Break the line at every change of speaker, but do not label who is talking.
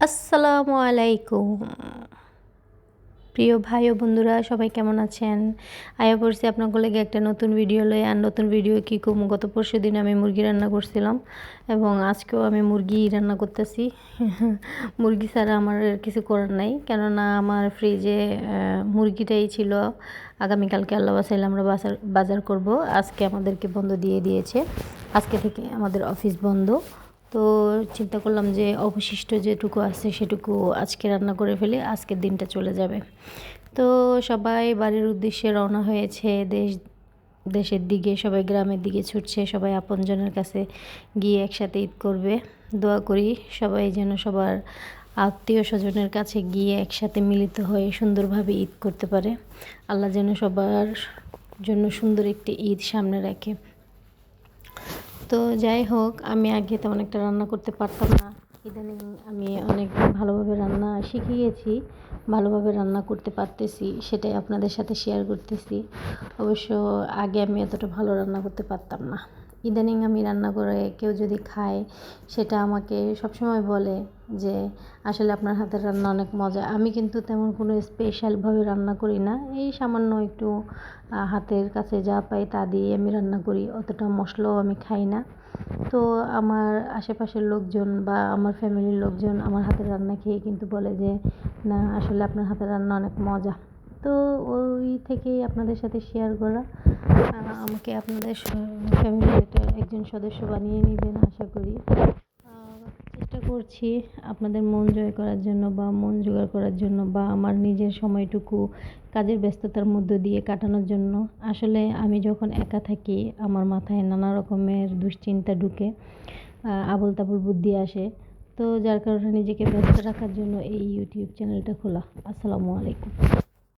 আসসালামু আলাইকুম প্রিয় ভাই ও বন্ধুরা, সবাই কেমন আছেন? আয়া পড়ছি আপনার লাগে একটা নতুন ভিডিও লয়ে। আর নতুন ভিডিও কি কম, গত পরশু দিন আমি মুরগি রান্না করছিলাম এবং আজকেও আমি মুরগি রান্না করতেছি। মুরগি ছাড়া আমার আর কিছু করার নাই, কেননা আমার ফ্রিজে মুরগিটাই ছিল। আগামীকালকে আল্লাহ বাসাইলে আমরা বাজার করব। আজকে আমাদেরকে বন্ধ দিয়ে দিয়েছে, আজকে থেকে আমাদের অফিস বন্ধ। তো চিন্তা করলাম যে অবশিষ্ট যেটুকু আছে সেটুকু আজকে রান্না করে ফেলে, আজকের দিনটা চলে যাবে। তো সবাই বাড়ির উদ্দেশ্যে রওনা হয়েছে, দেশের দিকে, সবাই গ্রামের দিকে ছুটছে, সবাই আপনজনের কাছে গিয়ে একসাথে ঈদ করবে। দোয়া করি সবাই যেন সবার আত্মীয় স্বজনের কাছে গিয়ে একসাথে মিলিত হয়ে সুন্দরভাবে ঈদ করতে পারে। আল্লাহ যেন সবার জন্য সুন্দর একটি ঈদ সামনে রাখে। তো যাই হোক, আমি আগে তেমন একটা রান্না করতে পারতাম না। ইদানিং আমি অনেক ভালোভাবে রান্না শিখে গেছি, ভালোভাবে রান্না করতে পারতেছি, সেটাই আপনাদের সাথে শেয়ার করতেছি। অবশ্য আগে আমি এতটা ভালো রান্না করতে পারতাম না। ইদানিং আমি রান্না করে কেউ যদি খায়, সেটা আমাকে সবসময় বলে যে আসলে আপনার হাতের রান্না অনেক মজা। আমি কিন্তু তেমন কোনো স্পেশালভাবে রান্না করি না, এই সামান্য একটু হাতের কাছে যা পাই তা দিয়ে আমি রান্না করি, অতটা মশলাও আমি খাই না। তো আমার আশেপাশের লোকজন বা আমার ফ্যামিলির লোকজন আমার হাতের রান্না খেয়ে কিন্তু বলে যে না, আসলে আপনার হাতের রান্না অনেক মজা। তো ওই থেকেই আপনাদের সাথে শেয়ার করা। আমাকে আপনাদের ফ্যামিলির একজন সদস্য বানিয়ে নেবেন আশা করি। চেষ্টা করছি আপনাদের মন জয় করার জন্য বা মন জোগাড় করার জন্য, বা আমার নিজের সময়টুকু কাজের ব্যস্ততার মধ্য দিয়ে কাটানোর জন্য। আসলে আমি যখন একা থাকি আমার মাথায় নানা রকমের দুশ্চিন্তা ঢুকে, আবোল তাবোল বুদ্ধি আসে। তো যার কারণে নিজেকে ব্যস্ত রাখার জন্য এই ইউটিউব চ্যানেলটা খোলা। আসসালামু আলাইকুম।